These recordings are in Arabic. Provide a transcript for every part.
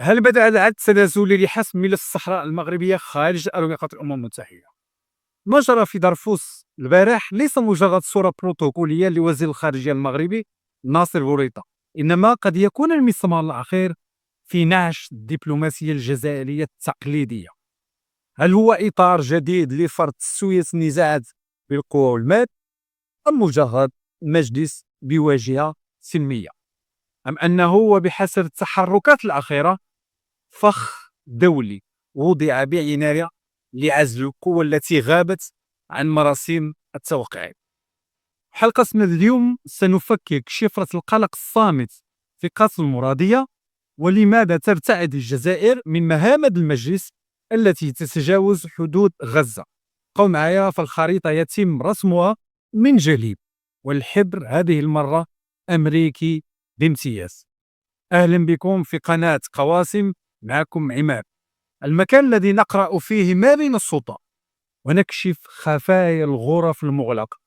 هل بدأ العد التنازلي لحسم ملف الصحراء المغربية خارج أروقة الأمم المتحدة؟ ما جرى في دارفوس البارح ليس مجرد صورة بروتوكولية لوزير الخارجية المغربي ناصر بوريطة، إنما قد يكون المسمار الأخير في نعش الدبلوماسية الجزائرية التقليدية. هل هو إطار جديد لفرض تسوية النزاعات بالقوة والمال، أم مجرد مجلس بواجهة سلمية، أم أنه وبحسب التحركات الأخيرة فخ دولي وضع بعناية لعزل القوى التي غابت عن مراسيم التوقيع؟ حلقتنا اليوم سنفكك شفرة القلق الصامت في قصر المرادية، ولماذا ترتعد الجزائر من مهامة المجلس التي تتجاوز حدود غزة. قم معايا، فالخريطة يتم رسمها من جديد، والحبر هذه المرة أمريكي بامتياز. أهلا بكم في قناة قواسم، معكم عماد، المكان الذي نقرأ فيه ما بين السطور ونكشف خفايا الغرف المغلقة.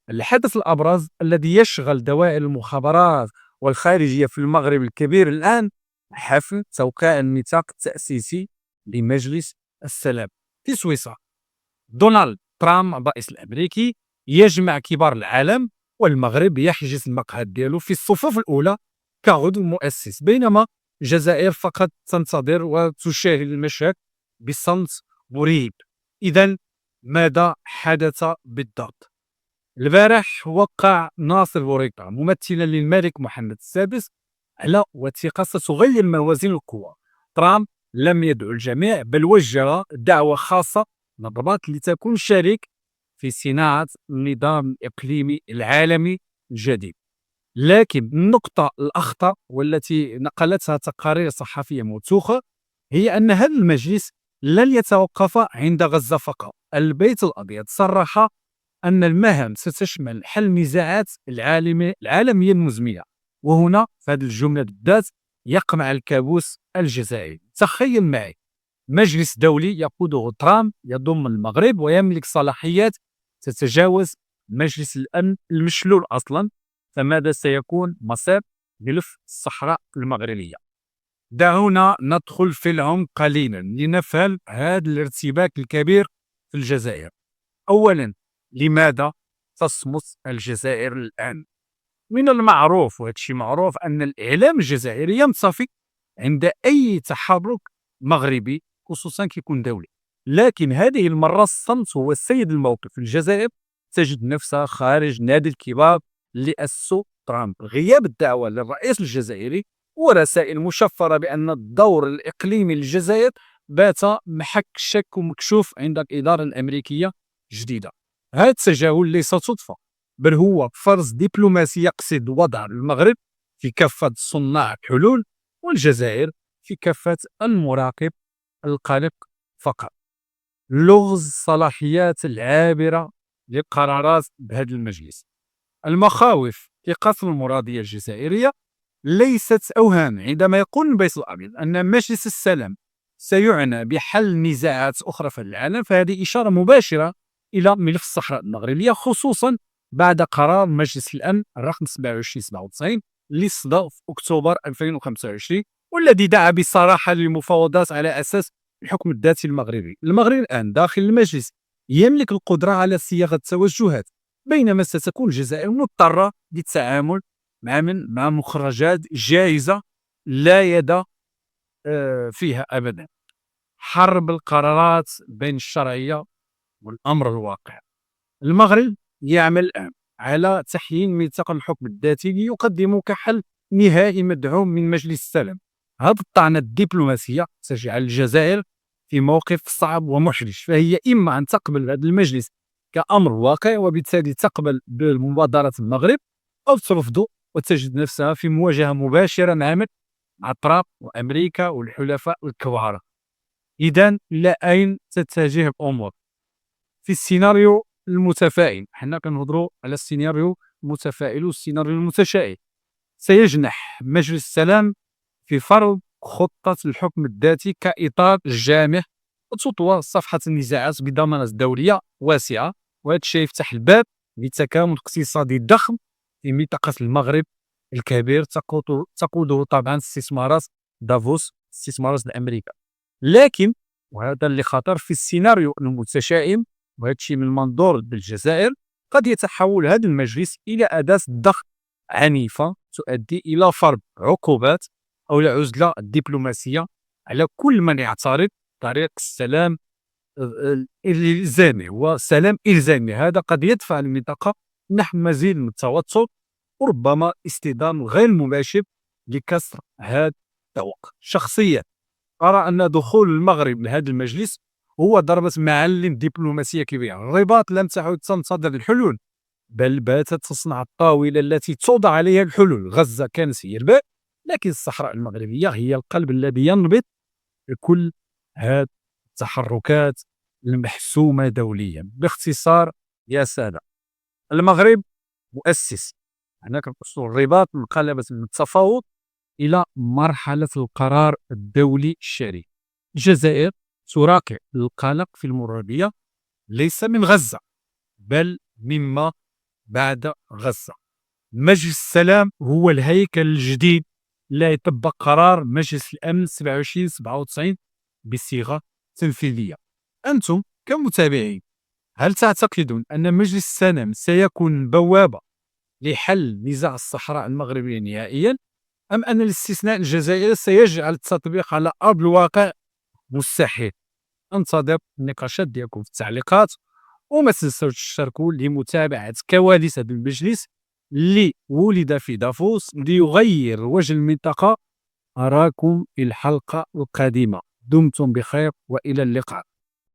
الحدث الأبرز الذي يشغل دوائر المخابرات والخارجية في المغرب الكبير الآن حفل توقيع الميثاق التأسيسي لمجلس السلام في سويسرا. دونالد ترامب الرئيس الأمريكي يجمع كبار العالم، والمغرب يحجز المقعد ديالو في الصفوف الأولى كعضو مؤسس، بينما الجزائر فقط تنتظر وتشاهد المشهد بصمت مريب. إذن ماذا حدث بالضبط؟ البارح وقع ناصر بوريطة ممثلا للملك محمد السادس على وثيقة ستغير موازين القوى. ترامب لم يدعو الجميع، بل وجه دعوة خاصة من الرباط لتكون شريك في صناعة النظام الإقليمي العالمي الجديد. لكن النقطة الأخطر والتي نقلتها تقارير صحفية موثوقة هي أن هذا المجلس لن يتوقف عند غزة فقط. البيت الأبيض صرح أن المهام ستشمل حل النزاعات العالمية المزمنة، وهنا في هذه الجملة بالذات يقمع الكابوس الجزائري. تخيل معي مجلس دولي يقوده ترامب يضم المغرب ويملك صلاحيات تتجاوز مجلس الأمن المشلول أصلا، فماذا سيكون مصير ملف الصحراء المغربية؟ دعونا ندخل في العمق قليلا لنفهم هذا الارتباك الكبير في الجزائر. أولا، لماذا تصمت الجزائر الآن؟ من المعروف، وهذا الشيء معروف، أن الإعلام الجزائري ينصفي عند أي تحرك مغربي، خصوصا كيكون دولي. لكن هذه المرة الصمت هو السيد الموقف. الجزائر تجد نفسها خارج نادي الكبار اللي أسسوا ترامب. غياب الدعوة للرئيس الجزائري ورسائل مشفرة بأن الدور الإقليمي للجزائر بات محك شك ومكشوف عند الإدارة الأمريكية الجديدة. هذا التجاهل ليس صدفة، بل هو فرض دبلوماسي يقصد وضع المغرب في كافة صناع الحلول والجزائر في كافة المراقب القلق فقط. لغز الصلاحيات العابرة للقرارات بهذا المجلس. المخاوف في قصر المرادية الجزائرية ليست أوهام. عندما يقول البيت الأبيض أن مجلس السلام سيعنى بحل نزاعات أخرى في العالم، فهذه إشارة مباشرة إلى ملف الصحراء المغربية، خصوصا بعد قرار مجلس الأمن الرقم 2797 اللي صدر في أكتوبر 2025، والذي دعا بصراحة للمفاوضات على أساس الحكم الذاتي المغربي. المغرب الآن داخل المجلس يملك القدرة على صياغة التوجهات، بينما ستكون الجزائر مضطرة للتعامل مع مخرجات جاهزة لا يد فيها أبدا. حرب القرارات بين الشرعية والأمر الواقع. المغرب يعمل الآن على تحيين ميثاق الحكم الذاتي ليقدمه كحل نهائي مدعوم من مجلس السلام. هذه الطعنة الدبلوماسية تجعل الجزائر في موقف صعب ومحرج، فهي إما أن تقبل هذا المجلس كأمر واقع وبالتالي تقبل بمبادرة المغرب، أو ترفضه وتجد نفسها في مواجهة مباشرة مع ترامب وأمريكا والحلفاء الكبار. إذن إلى أين تتجه الأمور؟ في السيناريو المتفائل، حنا كنهضروا على السيناريو المتفائل والسيناريو المتشائم، سيجنح مجلس السلام في فرض خطة الحكم الذاتي كإطار جامع وتطوى صفحة النزاعات بضمانات دولية واسعة، وهذا الشيء يفتح الباب لتكامل اقتصادي ضخم في منطقة المغرب الكبير تقوده طبعا استثمارات دافوس الاستثمارات لأمريكا. لكن وهذا اللي خطر في السيناريو المتشائم، وهذا الشيء من منظور الجزائر، قد يتحول هذا المجلس إلى أداة ضغط عنيفة تؤدي إلى فرض عقوبات أو العزلة الدبلوماسية على كل من يعترض طريق السلام الإلزامي. هو سلام إلزامي، هذا قد يدفع المنطقة نحو مزيد من التوتر وربما اصطدام غير مباشر لكسر هذا التوقع. شخصيا أرى أن دخول المغرب لهذا المجلس هو ضربة معلم دبلوماسية كبيرة. الرباط لم تعد تنتظر الحلول، بل باتت تصنع الطاولة التي توضع عليها الحلول. غزة كانت هي الباب، لكن الصحراء المغربية هي القلب الذي ينبض بكل هذه التحركات المحسومة دوليا. باختصار يا سادة، المغرب مؤسس. هناك الرباط انقلبت من التفاوض إلى مرحلة القرار الدولي الشريف. الجزائر تراقع القلق في المغربية ليس من غزة بل مما بعد غزة. مجلس السلام هو الهيكل الجديد لا يطبق قرار مجلس الأمن 2797 بصيغة تنفيذية. أنتم كمتابعين، هل تعتقدون أن مجلس السلام سيكون بوابة لحل نزاع الصحراء المغربية نهائيا، أم أن الاستثناء الجزائري سيجعل التطبيق على أرض الواقع مستحيل؟ انتظر النقاشات ديالكم في التعليقات، وما تنسوش تشتركوا لمتابعة كواليس هذا المجلس اللي ولد في دافوس ليغير وجه المنطقة. أراكم في الحلقة القادمة، دمتم بخير وإلى اللقاء.